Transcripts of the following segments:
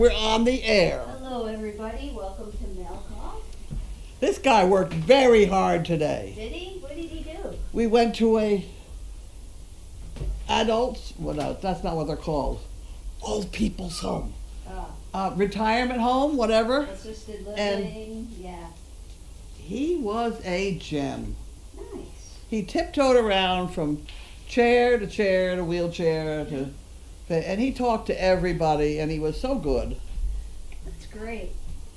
We're on the air. Hello, everybody. Welcome to Mail Call. This guy worked very hard today. Did he? What did he do? We went to a adults, well, no, that's not what they're called. Old people's home. Retirement home, whatever. Assisted living, And yeah. he was a gem. Nice. He tiptoed around from chair to chair to wheelchair to, and he talked to everybody, and he was so good. That's great.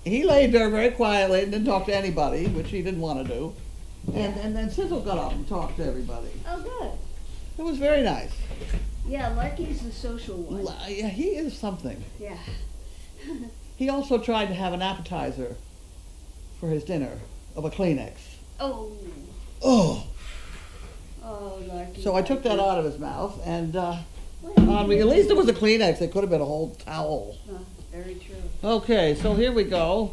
He laid there very quietly and didn't talk to anybody, which he didn't want to do. And, Yeah. and then Sizzle got up and talked to everybody. Oh, good. It was very nice. Yeah, Lucky's the social one. Yeah, he is something. Yeah. He also tried to have an appetizer for his dinner of a Kleenex. Oh. Oh! Oh, Lucky. So I took that out of his mouth, and What did he at do? least it was a Kleenex. It could have been a whole towel. Very true. Okay, so here we go.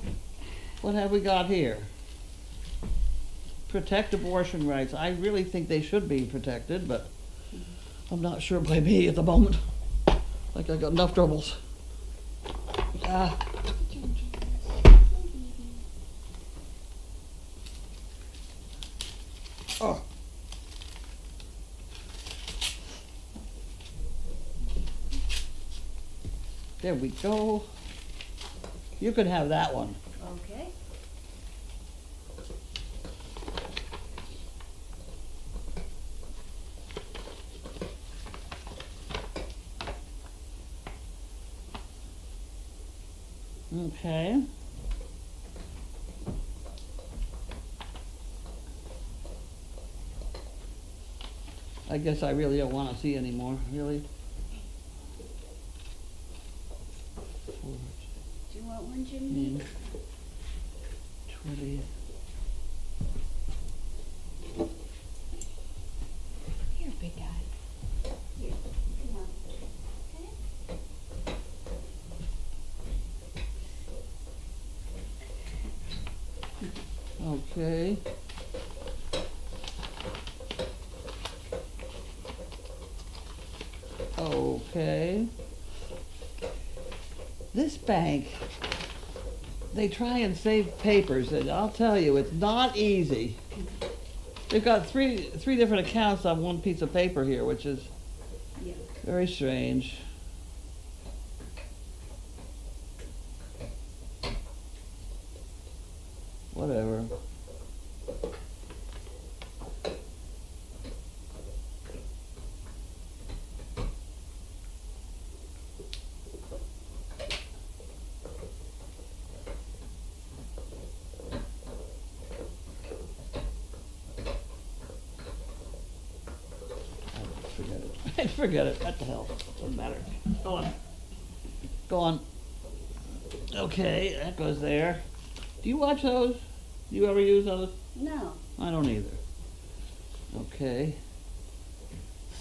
What have we got here? Protect abortion rights. I really think they should be protected, but I'm not sure by me at the moment. Like I got enough troubles. Oh. There we go. You can have that one. Okay. Okay. I guess I really don't want to see anymore, really. Do you want one, Jimmy? 20. Here, big guy. Here. Come on. Okay. Okay. This bank, they try and save papers, and I'll tell you, it's not easy. They've got three different accounts on one piece of paper here, which is Yeah. very strange. Whatever. Forget it. Forget it. What the hell? Doesn't matter. Go on. Go on. Okay, that goes there. Do you watch those? Do you ever use those? No. I don't either. Okay.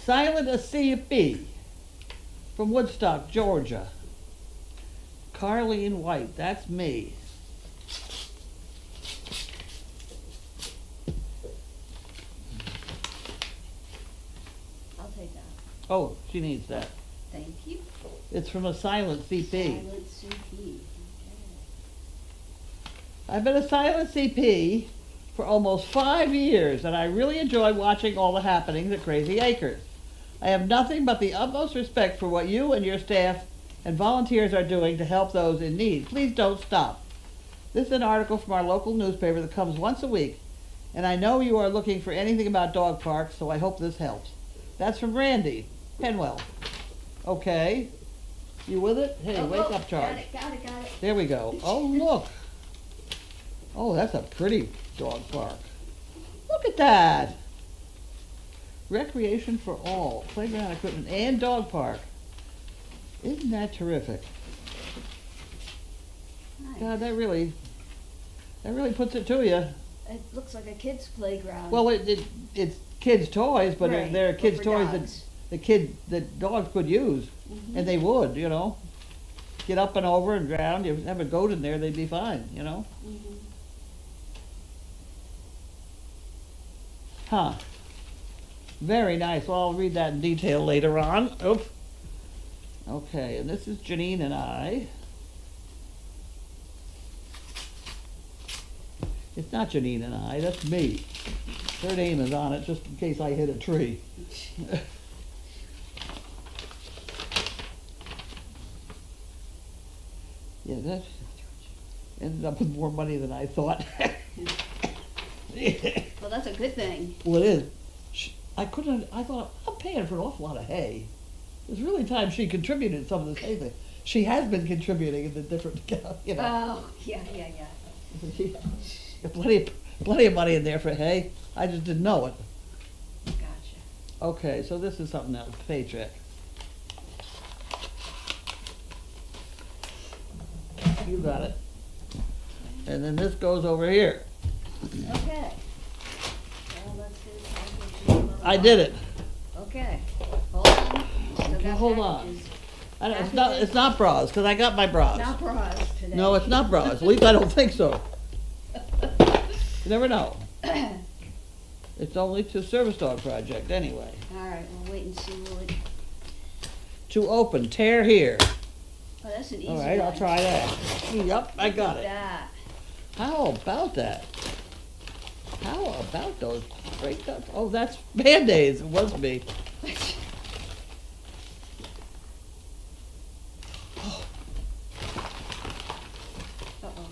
Silent CFB from Woodstock, Georgia. Carlene White, that's me. I'll take that. Oh, she needs that. Thank you. It's from a silent CP. Silent CP. I've been a silent CP for almost 5 years, and I really enjoy watching all the happenings at Crazy Acres. I have nothing but the utmost respect for what you and your staff and volunteers are doing to help those in need. Please don't stop. This is an article from our local newspaper that comes once a week, and I know you are looking for anything about dog parks, so I hope this helps. That's from Randy Penwell. Okay. You with it? Hey, wake up, Charge. Got it. There we go. Oh, look. Oh, that's a pretty dog park. Look at that. Recreation for all, playground equipment, and dog park. Isn't that terrific? Nice. God, that really puts it to you. It looks like a kid's playground. Well, it's kids' toys, but Right, they're but kids' for toys dogs. that dogs could use, Mhm. and they would, you know. Get up and over and drown. You have a goat in there, they'd be fine, you know. Mhm. Huh. Very nice. Well, I'll read that in detail later on. Oops. Okay, and this is Janine and I. It's not Janine and I, that's me. Her name is on it, just in case I hit a tree. Yeah, that ended up with more money than I thought. Well, that's a good thing. Well, it is. I thought, I'm paying for an awful lot of hay. There's really time she contributed some of this hay thing. She has been contributing in the different, you know. Oh, yeah. She got plenty of money in there for hay. I just didn't know it. Gotcha. Okay, so this is something else, paycheck. You got it. And then this goes over here. Okay. Well, let's do this. I did it. Okay. Hold on. Still Okay, got hold on. packages. It's not bras, because I got my bras. Not bras today. No, it's not bras. At least I don't think so. You never know. It's only to Service Dog Project anyway. All right, we'll wait and see what. To open, tear here. Oh, that's an easy All one. right, I'll try that. Yep, I got it. That. How about that? How about those break up? Oh, that's Band-Aids. It was me. Uh-oh.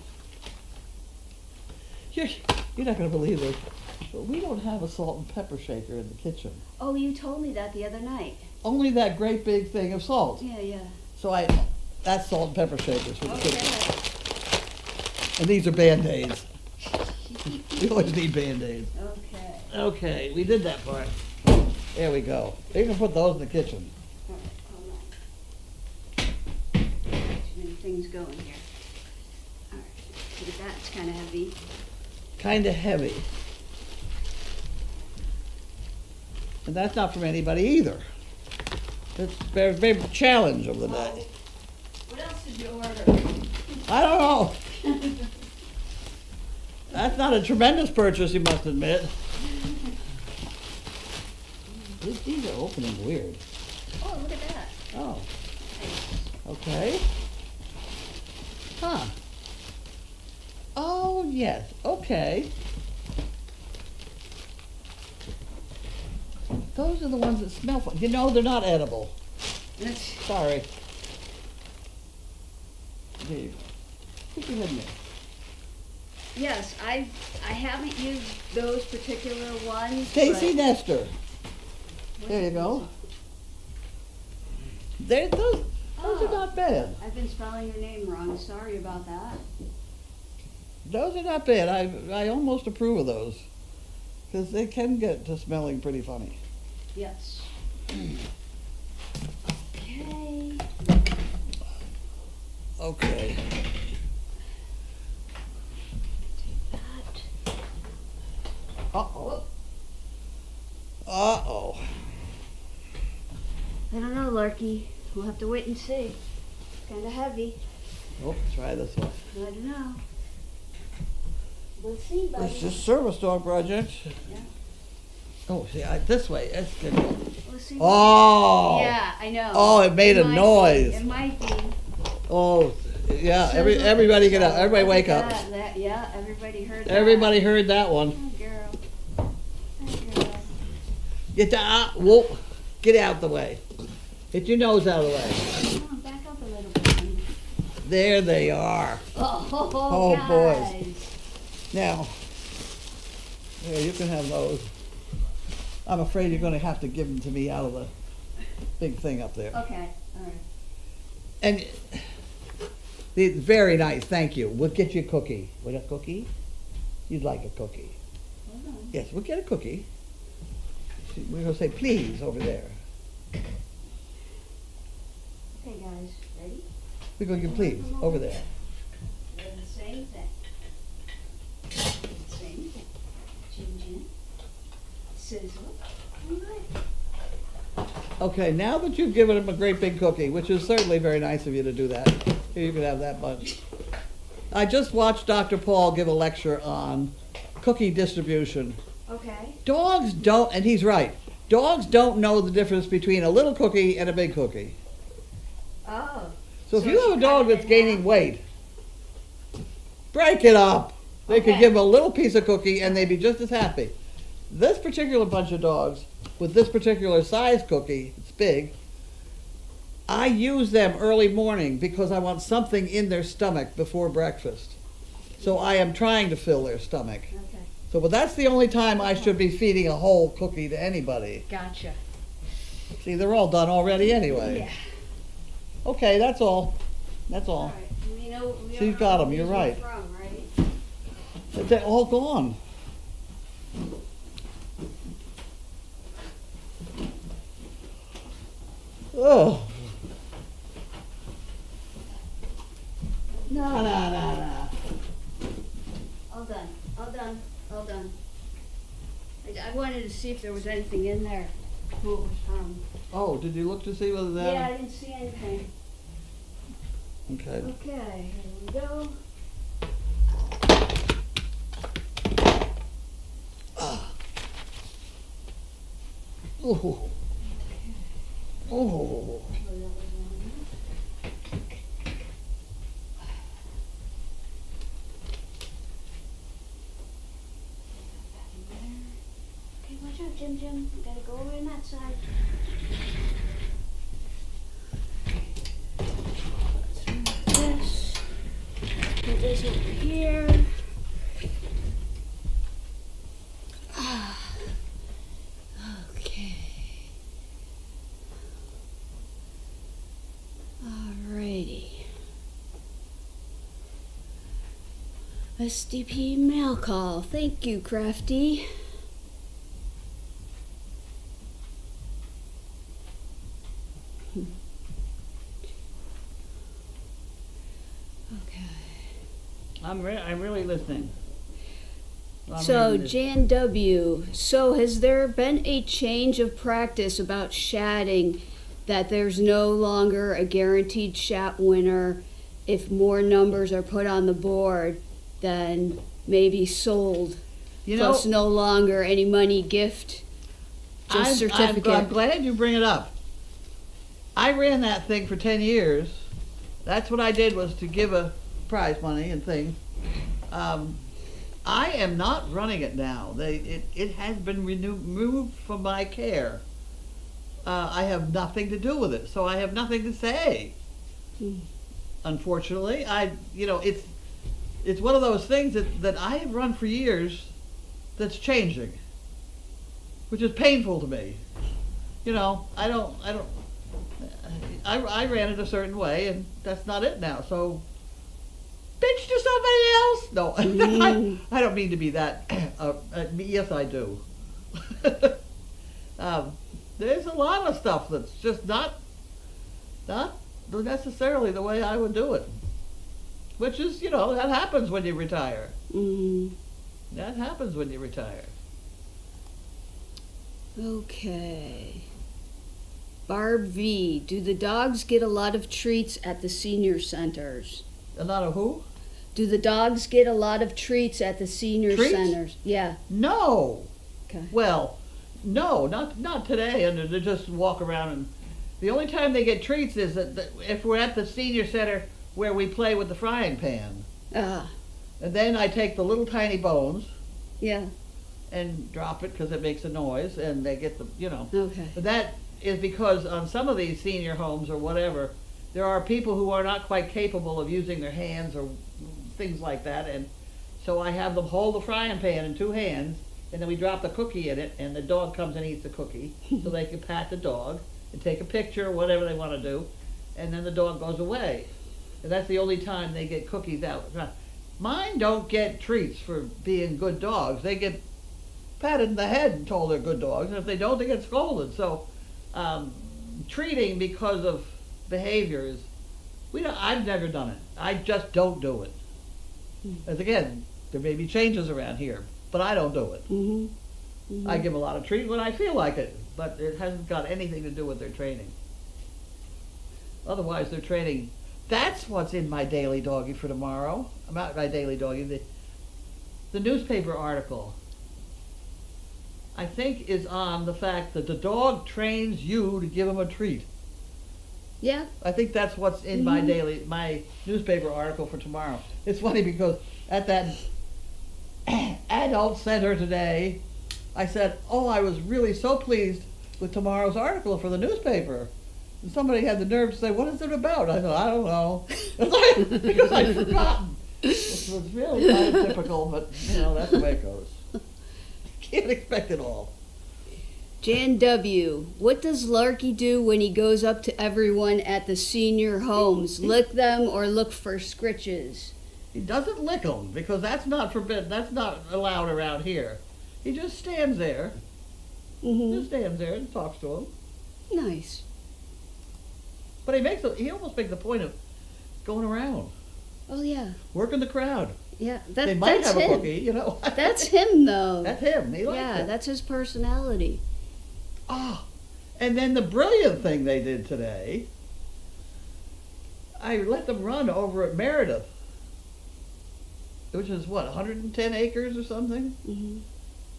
You're not going to believe this, but we don't have a salt and pepper shaker in the kitchen. Oh, you told me that the other night. Only that great big thing of salt. Yeah. So that's salt and pepper shakers for the kitchen. Okay. And these are Band-Aids. You always need Band-Aids. Okay. Okay, we did that part. There we go. You can put those in the kitchen. All right, hold on. Too many things going here. All right. Look at that. It's kind of heavy. Kind of heavy. And that's not from anybody either. It's very, very challenge of the day. What else did you order? I don't know. That's not a tremendous purchase, you must admit. These are opening weird. Oh, look at that. Oh, okay. Huh. Oh, yes, okay. Those are the ones that smell fun. You know, they're not edible. Sorry. There you go. Put your head in there. Yes, I haven't used those particular ones. Stacy but- Nestor. There you go. Those are not bad. I've been spelling your name wrong. Sorry about that. Those are not bad. I almost approve of those. Because they can get to smelling pretty funny. Yes. Okay. Okay. Take that. Uh-oh. Uh-oh. I don't know, Larky. We'll have to wait and see. It's kind of heavy. Oh, try this one. I don't know. We'll see, buddy. It's just Service Dog Project. Yeah. Oh, see, this way. That's good. We'll see. Oh! Yeah, I know. Oh, it made a might be. noise. It might be. Oh, yeah. Sizzle. Everybody get up. Everybody Look wake at up. Yeah, everybody heard that. Everybody heard that one. Oh, girl. Oh, girl. Whoa, get out the way. Get your nose out of the way. Come on, back up a little bit. There they are. Oh, boys. guys. Now, here, you can have those. I'm afraid you're going to have to give them to me out of the big thing up there. Okay, all right. And very nice, thank you. We'll get you a cookie. Want a cookie? You'd like a cookie. Hold on. Yes, we'll get a cookie. We're going to say please over there. Okay, guys, ready? We're going to give please over there. We're the same thing. Same thing. Chin chin. Sizzle. All right. Okay, now that you've given him a great big cookie, which is certainly very nice of you to do that. Here, you can have that bunch. I just watched Dr. Paul give a lecture on cookie distribution. Okay. Dogs don't, and he's right, dogs don't know the difference between a little cookie and a big cookie. Oh. So if you have a dog that's gaining weight, break it up. They could Okay. give them a little piece of cookie and they'd be just as happy. This particular bunch of dogs, with this particular size cookie, it's big, I use them early morning because I want something in their stomach before breakfast. So I am trying to fill their stomach. Okay, So, but that's the only time I should be feeding a whole cookie to anybody. gotcha. See, they're all done already anyway. Yeah. Okay, that's all. That's all. All right. We know. So you've got 'em, you're right. From, right? They're all gone. Oh. No, no, no, no. All done. All done. All done. I wanted to see if there was anything in there. Who it was from. Oh, did you look to see whether that? Yeah, I didn't see anything. Okay. Okay, here we go. Oh. Oh. Oh, that was on there. Okay, watch out, Jim. You gotta go over on that side. This. Put this over here. Okay. Alrighty. SDP Mail Call. Thank you, Crafty. Okay. I'm really listening. So, reading this. Jan W. So, has there been a change of practice about shatting that there's no longer a guaranteed shat winner if more numbers are put on the board than maybe sold? You know, Plus, no longer any money gift, just certificate. I'm glad you bring it up. I ran that thing for 10 years. That's what I did, was to give a prize money and things. I am not running it now. It has been removed from my care. I have nothing to do with it, so I have nothing to say. Unfortunately, it's one of those things that I have run for years that's changing, which is painful to me. You know, I ran it a certain way, and that's not it now. So, bitch to somebody else. No, I don't mean to be that. Yes, I do. There's a lot of stuff that's just not necessarily the way I would do it. Which is, that happens when you retire. That happens when you retire. Okay. Barb V. Do the dogs get a lot of treats at the senior centers? A lot of who? Do the dogs get a lot of treats at the senior Treats? centers? Yeah. No. Okay. Well, no, not today. And they just walk around, and the only time they get treats is that if we're at the senior center where we play with the frying pan. Ah. And then I take the little tiny bones Yeah. and drop it because it makes a noise, and they get Okay. But that is because on some of these senior homes or whatever, there are people who are not quite capable of using their hands or things like that, and so I have them hold the frying pan in two hands, and then we drop the cookie in it, and the dog comes and eats the cookie, so they can pat the dog and take a picture or whatever they want to do, and then the dog goes away. And that's the only time they get cookies out. Mine don't get treats for being good dogs. They get patted in the head and told they're good dogs, and if they don't, they get scolded. So treating because of behaviors, I've never done it. I just don't do it. As again, there may be changes around here, but I don't do it. I give a lot of treat when I feel like it, but it hasn't got anything to do with their training. Otherwise, their training, that's what's in my daily doggy for tomorrow. Not my daily doggy, the newspaper article, I think, is on the fact that the dog trains you to give him a treat. Yeah. I think that's what's in my newspaper article for tomorrow. It's funny because at that adult center today. I said, oh, I was really so pleased with tomorrow's article for the newspaper. And somebody had the nerve to say, what is it about? I said, I don't know. Because I'd forgotten. Which was really kind of typical, but that's the way it goes. Can't expect it all. Jan W., what does Larky do when he goes up to everyone at the senior homes? Lick them or look for scritches? He doesn't lick them because that's not forbidden. That's not allowed around here. He just stands there. Just stands there and talks to them. Nice. But he almost makes the point of going around. Oh, yeah. Working the crowd. Yeah, They might that's have him. a cookie, That's him, though. That's him. He likes Yeah, it. that's his personality. Oh, and then the brilliant thing they did today, I let them run over at Meredith, which is 110 acres or something? Mm-hmm.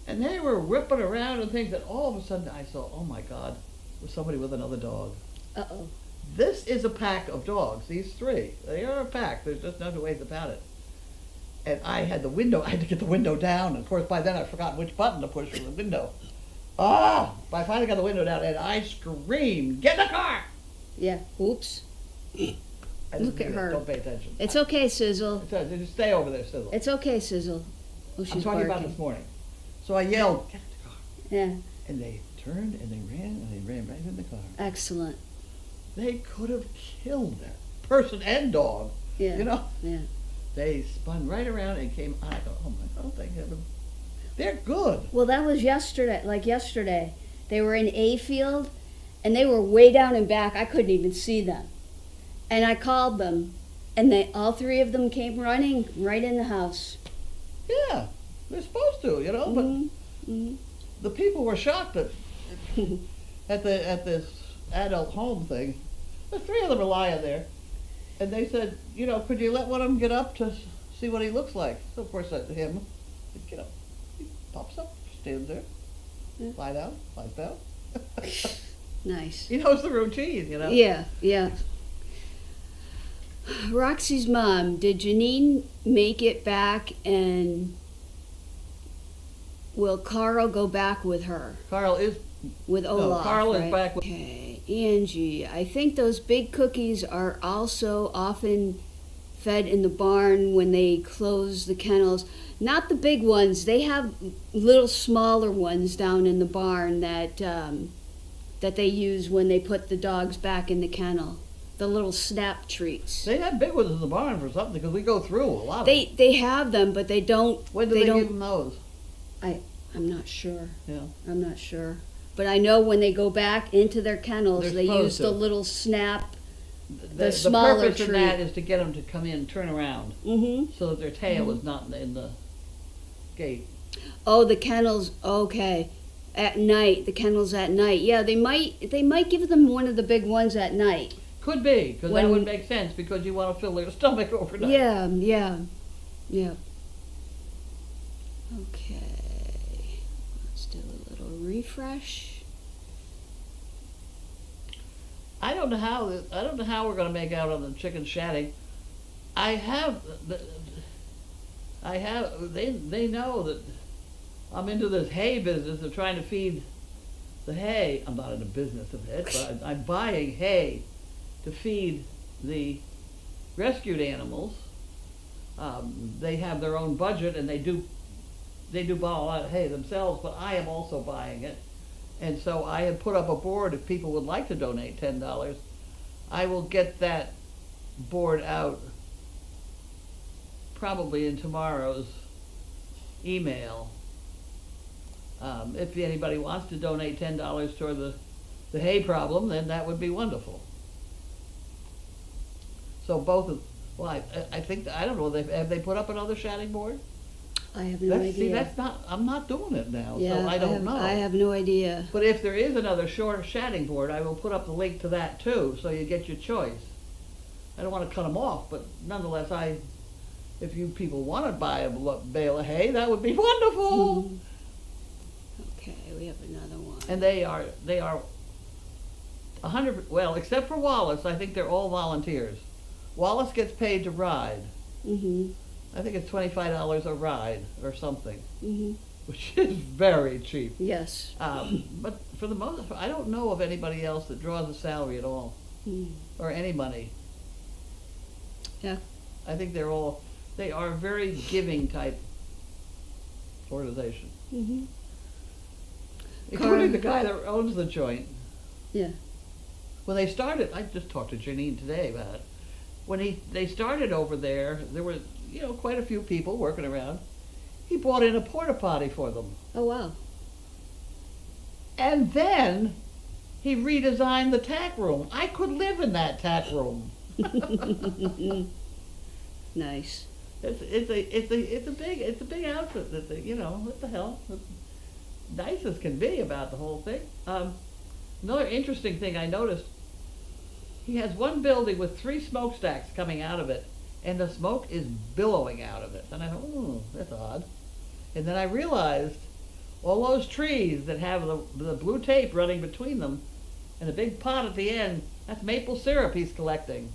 And they were whipping around and things, and all of a sudden I saw, oh my God, there's somebody with another dog. Uh-oh. This is a pack of dogs, these three. They are a pack, there's just no two ways about it. And I had to get the window down, and of course by then I forgot which button to push for the window. But I finally got the window down, and I screamed, get in the car! Yeah. Oops. I didn't Look at do that. her. Don't pay attention. It's okay, Sizzle. Just stay over there, Sizzle. It's okay, Sizzle. Oh, she's I'm talking barking. about this morning. So I yelled, get in the car. Yeah. And they turned and they ran right in the car. Excellent. They could have killed that person and dog. Yeah. Yeah. They spun right around and came. I go, oh my God, thank heaven. They're good. Well, that was yesterday. Like yesterday, they were in A field, and they were way down and back. I couldn't even see them. And I called them, and all three of them came running right in the house. Yeah, they're supposed to, But Mm-hmm. the people were shocked at this adult home thing. The three of them are lying there, and they said, could you let one of them get up to see what he looks like? So of course, him, get up. He pops up, stands there, lie down, lies down. Nice. He knows the routine, Yeah, yeah. Roxy's mom, did Janine make it back, and will Carl go back with her? Carl is. With Olaf, Carl right? is back with. Okay, Angie, I think those big cookies are also often fed in the barn when they close the kennels. Not the big ones. They have little smaller ones down in the barn that they use when they put the dogs back in the kennel. The little snap treats. They have big ones in the barn for something because we go through a lot of them. They have them, but they don't. When do they give them those? I'm not sure. Yeah. I'm not sure. But I know when they go back into their kennels, They're they supposed use the to. little snap. The smaller purpose of that treat. is to get them to come in, turn around, Mm-hmm. so that their tail is not in the gate. Oh, the kennels. Okay, at night. The kennels at night. Yeah, they might give them one of the big ones at night. Could be, because that When- would make sense, because you want to fill their stomach overnight. Yeah. Okay. Let's do a little refresh. I don't know how we're going to make out on the chicken shatting. They know that I'm into this hay business of trying to feed the hay. I'm not in the business of it, but I'm buying hay to feed the rescued animals. They have their own budget, and they do buy a lot of hay themselves, but I am also buying it. And so I have put up a board if people would like to donate $10. I will get that board out probably in tomorrow's email. If anybody wants to donate $10 toward the hay problem, then that would be wonderful. So I think, I don't know, have they put up another shatting board? I have no idea. See, I'm not doing it now, Yeah, so I don't know. I have no idea. But if there is another short shatting board, I will put up the link to that too, so you get your choice. I don't want to cut them off, but nonetheless, if you people want to buy a bale of hay, that would be wonderful. Mhm. Okay, we have another one. And they are 100, well, except for Wallace, I think they're all volunteers. Wallace gets paid to ride, Mm-hmm. I think it's $25 a ride or something, Mm-hmm. which is very cheap. Yes. But for the most part, I don't know of anybody else that draws a salary at all, Mm. or any money. Yeah. I think they are a very giving type organization. Mm-hmm. Including the guy that owns the joint. Yeah. When they started, I just talked to Janine today about it. When they started over there were, quite a few people working around. He bought in a porta potty for them. Oh, wow. And then he redesigned the tack room. I could live in that tack room. Nice. It's a big outfit that what the hell? Nice as can be about the whole thing. Another interesting thing I noticed, he has one building with 3 smokestacks coming out of it, and the smoke is billowing out of it. And I thought, that's odd. And then I realized all those trees that have the blue tape running between them and the big pot at the end, that's maple syrup he's collecting.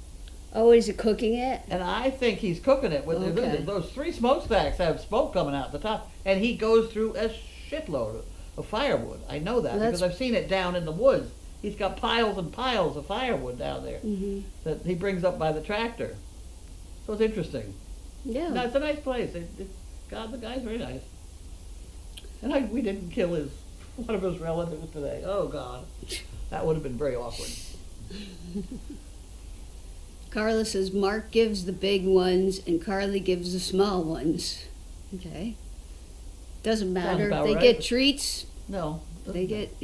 Oh, is it cooking it? And I think he's cooking it with Okay. those 3 smokestacks have smoke coming out the top, and he goes through a shitload of firewood. I know that Well, because I've seen it down in the woods. He's got piles and piles of firewood down there Mm-hmm. that he brings up by the tractor. So it's interesting. Yeah. No, it's a nice place. God, the guy's very nice. And we didn't kill one of his relatives today. Oh God, that would have been very awkward. Carla says Mark gives the big ones and Carly gives the small ones. Okay. Doesn't matter. about They right. get treats. No. They get,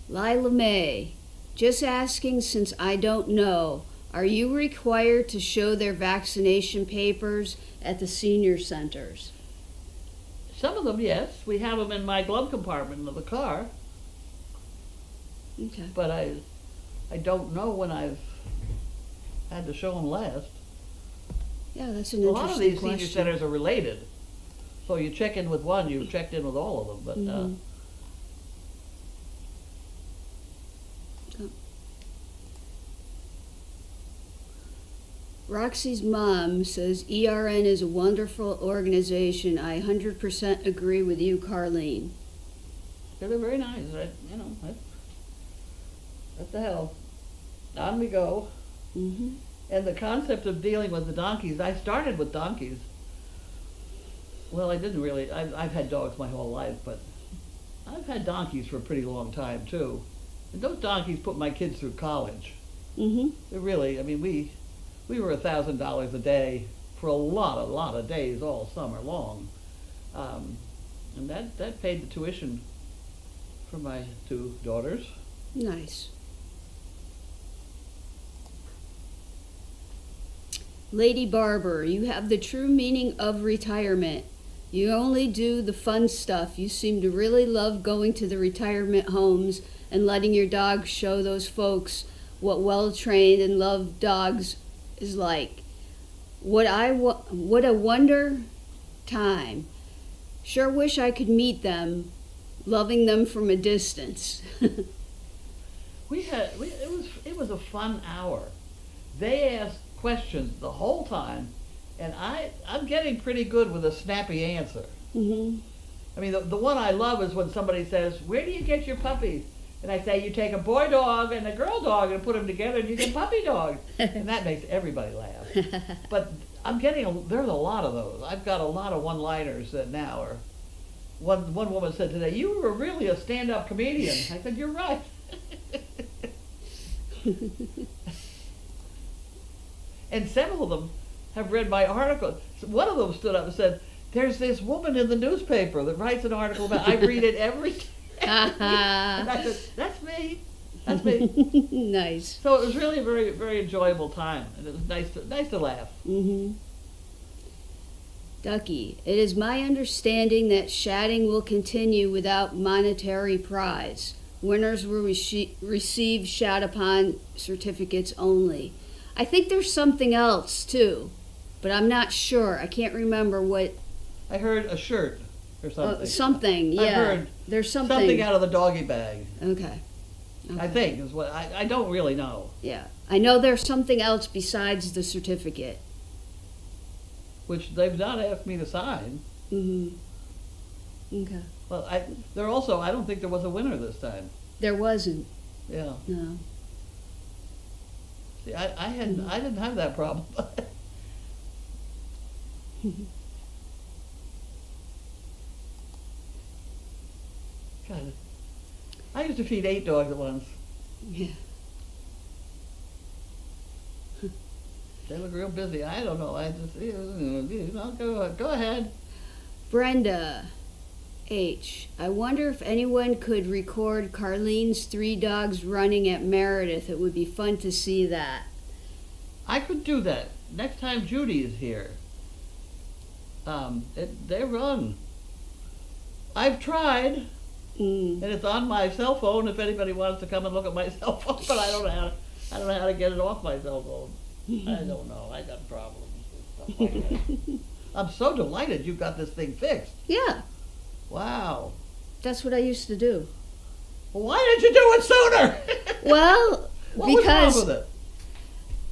Lila May, just asking since I don't know, are you required to show their vaccination papers at the senior centers? Some of them, yes. We have them in my glove compartment of the car, Okay. but I don't know when I've had to show them last. Yeah, that's an A interesting lot of these question. senior centers are related. So you check in with one, you've checked in with all of them, but Mhm. Roxy's mom says ERN is a wonderful organization. I 100% agree with you, Carlene. they're very nice. What the hell? On we go. Mm-hmm. And the concept of dealing with the donkeys, I started with donkeys. Well, I didn't really. I've had dogs my whole life, but I've had donkeys for a pretty long time too. And those donkeys put my kids through college. Mm-hmm. They really, we were $1,000 a day for a lot of days all summer long, and that paid the tuition for my 2 daughters. Nice. Lady Barber, you have the true meaning of retirement. You only do the fun stuff. You seem to really love going to the retirement homes and letting your dog show those folks what well-trained and loved dogs is like. What a wonder time. Sure wish I could meet them, loving them from a distance. It was a fun hour. They asked questions the whole time, and I'm getting pretty good with a snappy answer. Mm-hmm. I mean, the one I love is when somebody says, "Where do you get your puppies?" And I say, "You take a boy dog and a girl dog and put them together, and you get puppy dogs." And that makes everybody laugh. But there's a lot of those. I've got a lot of one-liners that now are. One woman said today, "You were really a stand-up comedian." I said, "You're right." And several of them have read my article. One of them stood up and said, "There's this woman in the newspaper that writes an article about. I read it every day." And I said, "That's me. That's me." Nice. So it was really a very, very enjoyable time, and it was nice to laugh. Mm-hmm. Ducky, it is my understanding that shatting will continue without monetary prize. Winners will receive shat upon certificates only. I think there's something else too, but I'm not sure. I can't remember what. I heard a shirt or something. Something, yeah. I heard there's something. something out of the doggy bag. Okay. I think is what I don't really know. Yeah, I know there's something else besides the certificate. which they've not asked me to sign. Okay. Well, I don't think there was a winner this time. There wasn't. Yeah. No. See, I didn't have that problem. God, I used to feed 8 dogs at once. Yeah. They look real busy. I don't know. I just, go ahead. Brenda H. I wonder if anyone could record Carlene's 3 dogs running at Meredith. It would be fun to see that. I could do that next time Judy is here. They run. I've tried, and it's on my cell phone. If anybody wants to come and look at my cell phone, but I don't know how to get it off my cell phone. I don't know. I got problems with stuff like that. I'm so delighted you got this thing fixed. Yeah, Wow. that's what I used to do. Well, why didn't you do it sooner? Well, What was because wrong with it?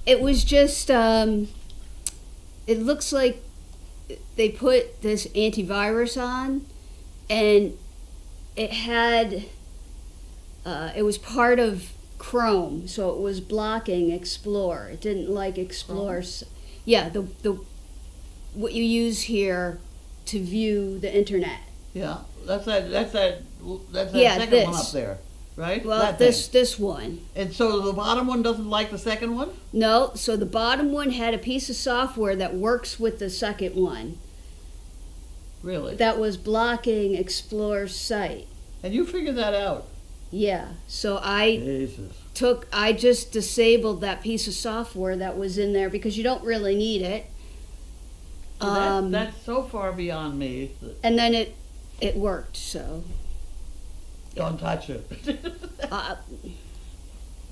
it was just, it looks like they put this antivirus on, and it had, it was part of Chrome, so it was blocking Explore. It didn't like Explore. Yeah, the what you use here to view the internet. Yeah, that's that Yeah, second this. one up there, right? Well, That this thing. this one. And so the bottom one doesn't like the second one? No, so the bottom one had a piece of software that works with the second one Really? that was blocking Explore's site. And you figured that out? Yeah, so I Jesus. just disabled that piece of software that was in there because you don't really need it. That's so far beyond me. And then it worked, so. Don't touch it. Uh,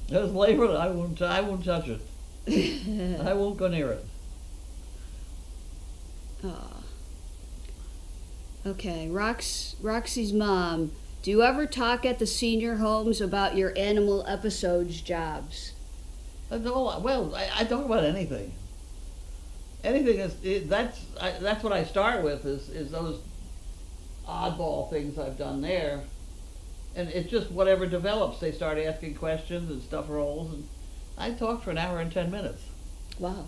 Just leave it. I won't touch it. I won't go near it. Okay, Roxy's mom. Do you ever talk at the senior homes about your animal episodes jobs? Well, I talk about anything. Anything that's what I start with is those oddball things I've done there, and it's just whatever develops. They start asking questions and stuff rolls, and I talk for an hour and 10 minutes, Wow.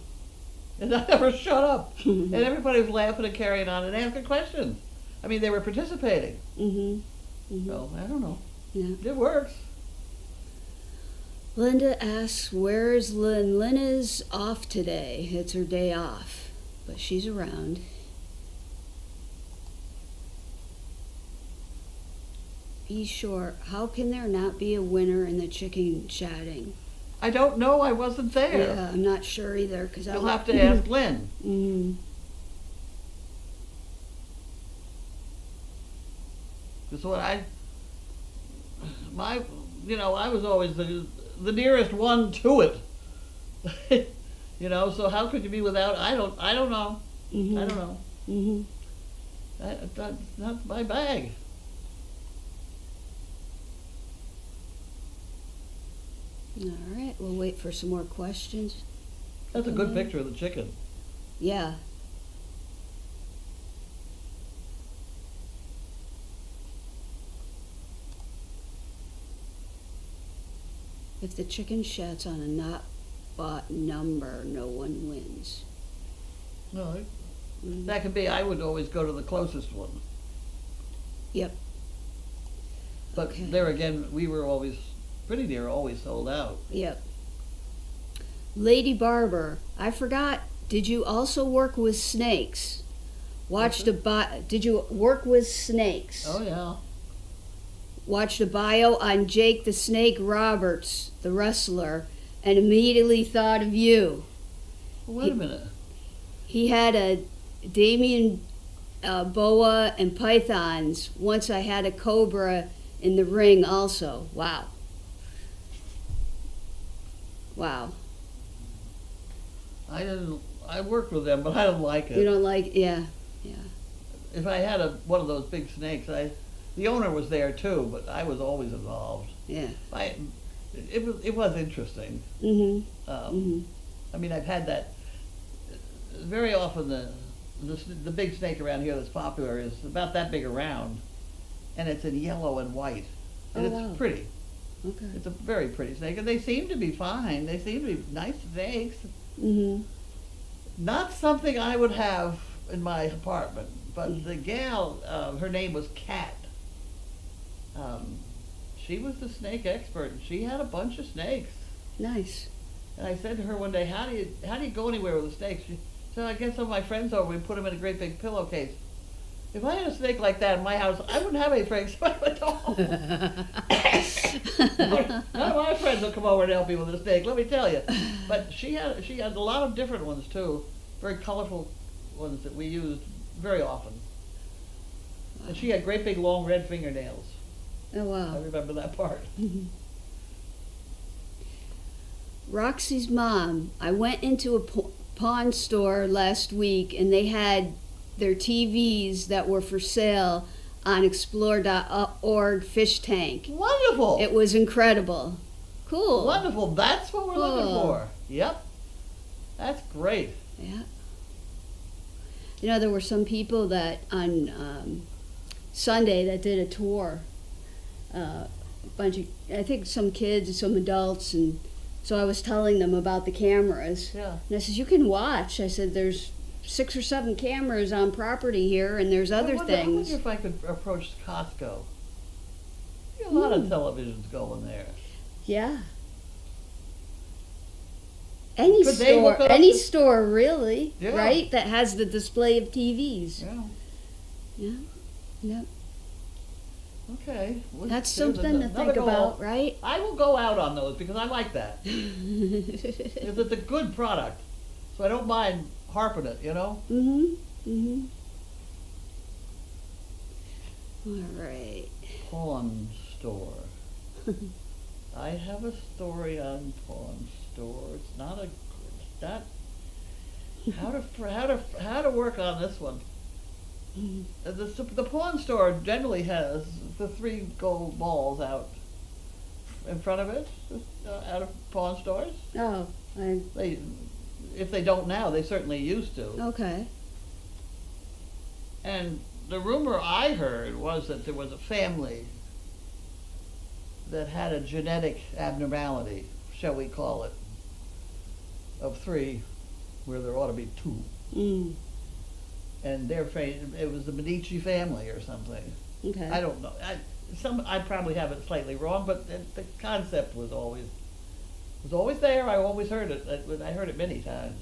and I never shut up. And everybody was laughing and carrying on and asking questions. I mean, they were participating. So I don't know. Yeah. It works. Linda asks, where is Lynn? Lynn is off today. It's her day off, but she's around. Be sure. How can there not be a winner in the chicken chatting? I don't know. I wasn't there. Yeah, I'm not sure either. You'll have to ask Lynn. Because I was always the nearest one to it. So how could you be without? I don't know. I don't know. That's not my bag. All right, we'll wait for some more questions. That's a good picture of the chicken. Yeah. If the chicken sheds on a not bought number, no one wins. No, that could be. I would always go to the closest one. Yep. But Okay. there again, we were always pretty near always sold out. Yep. Lady Barber, I forgot. Did you also work with snakes? Did you work with snakes? Oh yeah. Watched a bio on Jake the Snake Roberts, the wrestler, and immediately thought of you. Well, wait a minute. He had a Damien boa and pythons. Once I had a cobra in the ring also. Wow. Wow. I worked with them, but I don't like it. You don't like, yeah. If I had one of those big snakes, the owner was there too, but I was always involved. Yeah. It was interesting. Mm-hmm. I mean, I've had that very often. the big snake around here that's popular is about that big around, and it's in yellow and white, and Oh, it's wow. pretty. Okay. It's a very pretty snake, and they seem to be fine. They seem to be nice snakes. Mhm. Not something I would have in my apartment, but the gal, her name was Kat. She was the snake expert, and she had a bunch of snakes. Nice. And I said to her one day, "How do you go anywhere with the snakes?" She said, "I get some of my friends over. We put them in a great big pillowcase." If I had a snake like that in my house, I wouldn't have any friends at all. None of my friends will come over and help me with a snake, let me tell you. But she had a lot of different ones too, very colorful ones that we used very often. And she had great big long red fingernails. Oh, I wow. remember that part. Roxy's mom. I went into a pawn store last week and they had their TVs that were for sale on explore.org fish tank. Wonderful. It was incredible. Cool. Wonderful. That's what we're looking Cool. for. Yep. That's great. Yeah. You know, there were some people that on Sunday that did a tour. A bunch of, I think some kids and some adults, and so I was telling them about the cameras. Yeah. And I said, you can watch. I said, there's 6 or 7 cameras on property here, and there's other I wonder things. if I could approach Costco. A lot of televisions going there. Yeah. Any Could they hook store, it up any to- store really, Yeah. right? That has the display of TVs. Yeah. Yeah. Yep. Okay. Well, That's there's something to another think goal. about, right? I will go out on those because I like that. Because it's a good product. So I don't mind harping it, you know? Mhm. Mhm. All right. Pawn store. I have a story on pawn store. It's not how to work on this one. The pawn store generally has the 3 gold balls out in front of it, out of pawn stores. Oh, If they don't now, they certainly used to. okay. And the rumor I heard was that there was a family that had a genetic abnormality, shall we call it, of 3, where there ought to be 2. Mm. And it was the Medici family or something. Okay. I don't know. I probably have it slightly wrong, but the concept was always there. I always heard it. I heard it many times.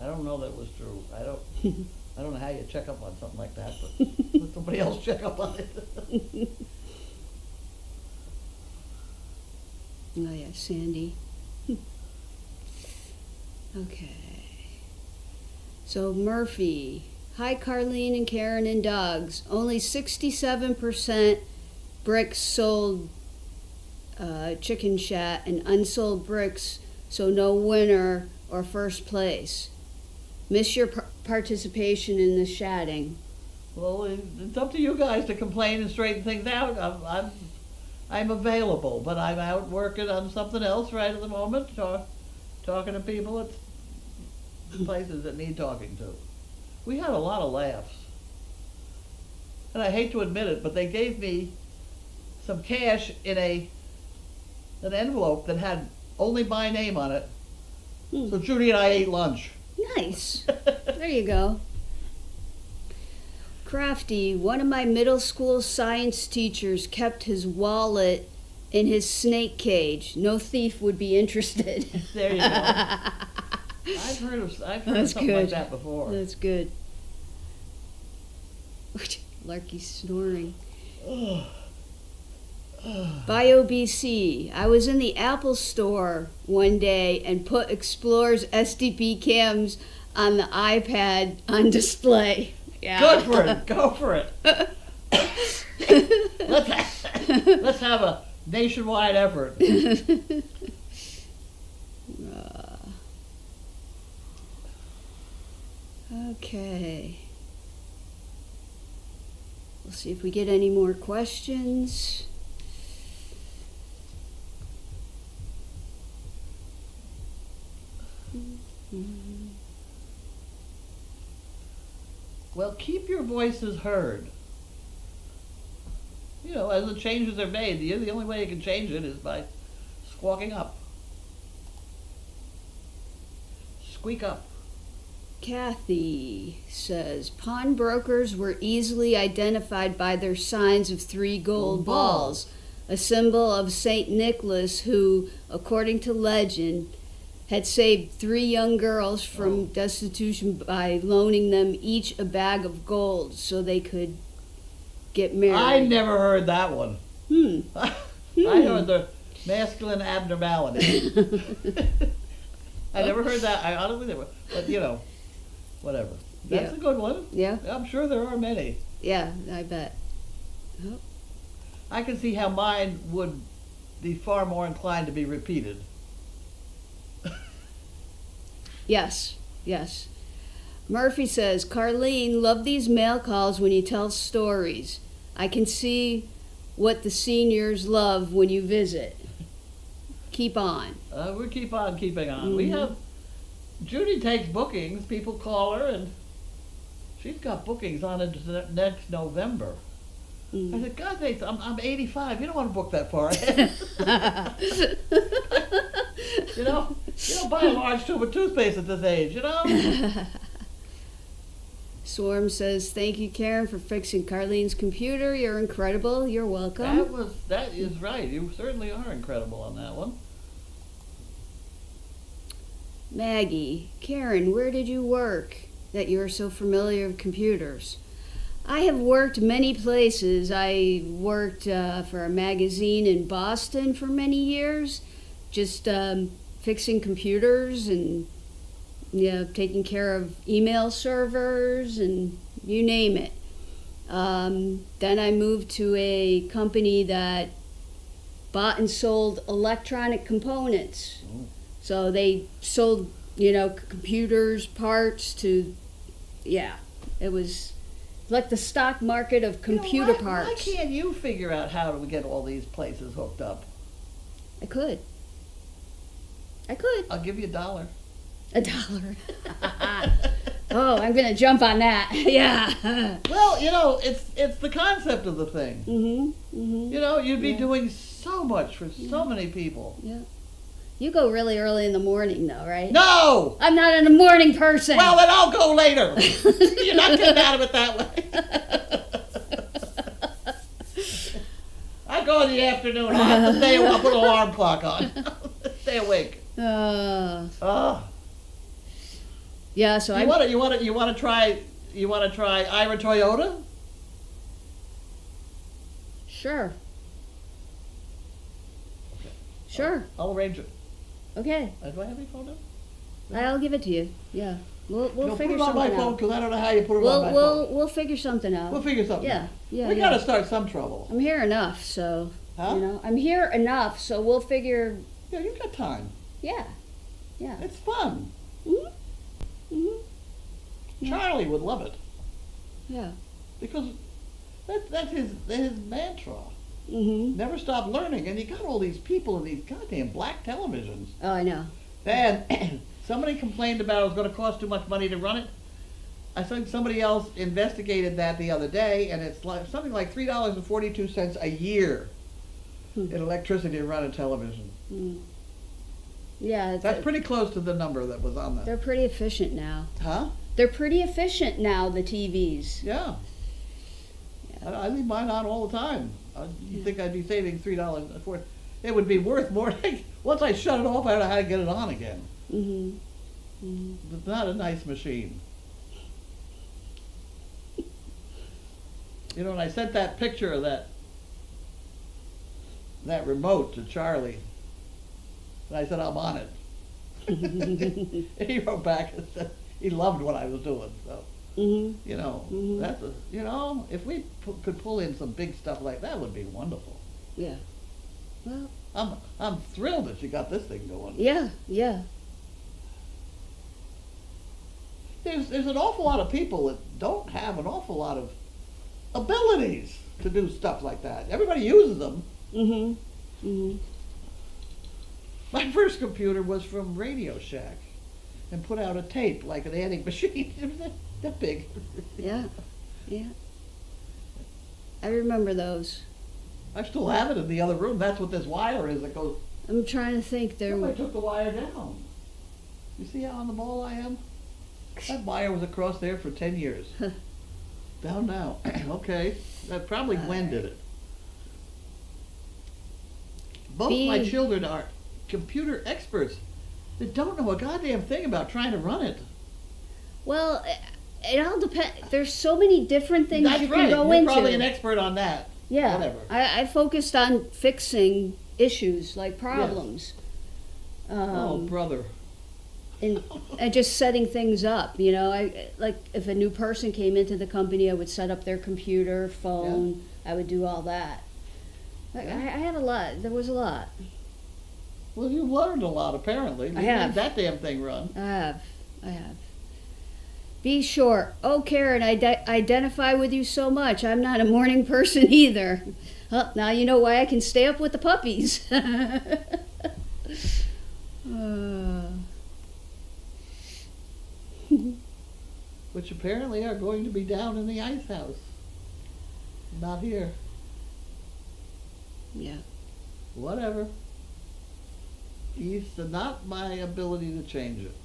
I don't know that it was true. I don't know how you check up on something like that, but let somebody else check up on it. Oh yeah, Sandy. Okay. So Murphy. Hi Carlene and Karen and Dogs. Only 67% bricks sold chicken shat and unsold bricks, so no winner or first place. Miss your participation in the shatting. Well, it's up to you guys to complain and straighten things out. I'm available, but I'm out working on something else right at the moment, talking to people at places that need talking to. We had a lot of laughs. And I hate to admit it, but they gave me some cash in an envelope that had only my name on it. So Judy and I ate lunch. Nice. There you go. Crafty, one of my middle school science teachers kept his wallet in his snake cage. No thief would be interested. There you go. I've heard of That's something good. like that before. That's good. Larky's snoring. BioBC. I was in the Apple store one day and put Explore's SDP cams on the iPad on display. Yeah. Good for it. Go for it. Let's have a nationwide effort. Okay. We'll see if we get any more questions. Well, keep your voices heard. You know, as the changes are made, the only way you can change it is by squawking up. Squeak up. Kathy says pawnbrokers were easily identified by their signs of 3 gold balls, a symbol of Saint Nicholas, who, according to legend, had saved 3 young girls from destitution by loaning them each a bag of gold so they could get married. I never heard that one. I heard the masculine abnormality. I never heard that. I honestly never. But you know, whatever. That's a good one. Yeah. I'm sure there are many. Yeah, I bet. Oh. I can see how mine would be far more inclined to be repeated. Yes, yes. Murphy says, Carlene, love these mail calls when you tell stories. I can see what the seniors love when you visit. Keep on. We keep on keeping on. We have, Judy takes bookings. People call her, and she's got bookings on it next November. I said, God, I'm 85. You don't want to book that far ahead. You don't buy a large tube of toothpaste at this age, you know? Swarm says, thank you, Karen, for fixing Carlene's computer. You're incredible. You're welcome. That is right. You certainly are incredible on that one. Maggie, Karen, where did you work that you're so familiar with computers? I have worked many places. I worked for a magazine in Boston for many years, just fixing computers and taking care of email servers and you name it. Then I moved to a company that bought and sold electronic components. So they sold, computers, parts to, it was like the stock market of computer parts. Why can't you figure out how to get all these places hooked up? I could. I'll give you $1. $1. Oh, I'm gonna jump on that. Yeah. Well, it's the concept of the thing. You'd be doing so much for so many people. Yeah. You go really early in the morning, though, right? No! I'm not a morning person. Well, then I'll go later. You're not getting out of it that way. I go in the afternoon. I have to stay awake. I'll put an alarm clock on. Stay awake. Yeah. So you want to try Ira Toyota? Sure. Sure. I'll arrange it. Okay. Do I have your phone number? I'll give it to you. Yeah. We'll figure put it on my something phone out. because I don't know how you put it on my phone. We'll figure something out. We'll figure something Yeah. out. Yeah. We got to start some trouble. I'm here enough, so Huh? I'm here enough, so we'll figure. Yeah, you've got time. Yeah. Yeah. It's fun. Yeah. Charlie would love it Yeah. because that's his mantra. Never stop learning, and you got all these people in these goddamn black televisions. Oh, I know. And somebody complained about it was going to cost too much money to run it. I think somebody else investigated that the other day, and it's like something like $3.42 a year in electricity to run a television. Yeah. That's pretty close to the number that was on They're that. pretty efficient now. Huh? They're pretty efficient now, the TVs. Yeah. I leave mine on all the time. You think I'd be saving $3 for it? It would be worth more. Once I shut it off, I don't know how to get it on again. It's not a nice machine. And I sent that picture of that remote to Charlie. And I said, I'm on it. And he wrote back and said he loved what I was doing. So, that's if we could pull in some big stuff like that, would be wonderful. Yeah. Well. I'm thrilled that you got this thing going. Yeah. Yeah. There's an awful lot of people that don't have an awful lot of abilities to do stuff like that. Everybody uses them. My first computer was from Radio Shack and put out a tape like an adding machine. That big. Yeah, yeah. I remember those. I still have it in the other room. That's what this wire is that goes. I'm trying to think. Somebody took the wire down. You see how on the ball I am? That wire was across there for 10 years. Down now. Okay. That probably Gwen did it. Both my children are computer experts. They don't know a goddamn thing about trying to run it. Well, it all depends. There's so many different things That's you right. can go You're into. probably an expert on that. Yeah. Whatever. I focused on fixing issues like problems. Oh, brother. And just setting things up, you know. Like if a new person came into the company, I would set up their computer, phone. I would do all that. I had a lot. There was a lot. Well, you've learned a lot, apparently. You I have. made that damn thing run. I have. Be sure. Oh, Karen, I identify with you so much. I'm not a morning person either. Well, now you know why I can stay up with the puppies. Which apparently are going to be down in the ice house. Not here. Yeah. Whatever. It's not my ability to change it.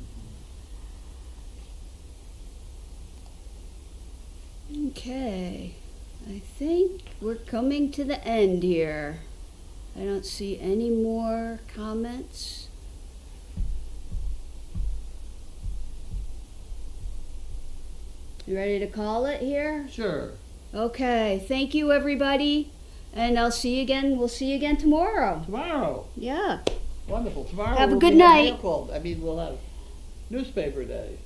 Okay. I think we're coming to the end here. I don't see any more comments. You ready to call it here? Sure. Okay. Thank you, everybody. And I'll see you again. We'll see you again tomorrow. Tomorrow. Yeah. Wonderful. Tomorrow Have a we'll good be night. mail call. We'll have newspaper day.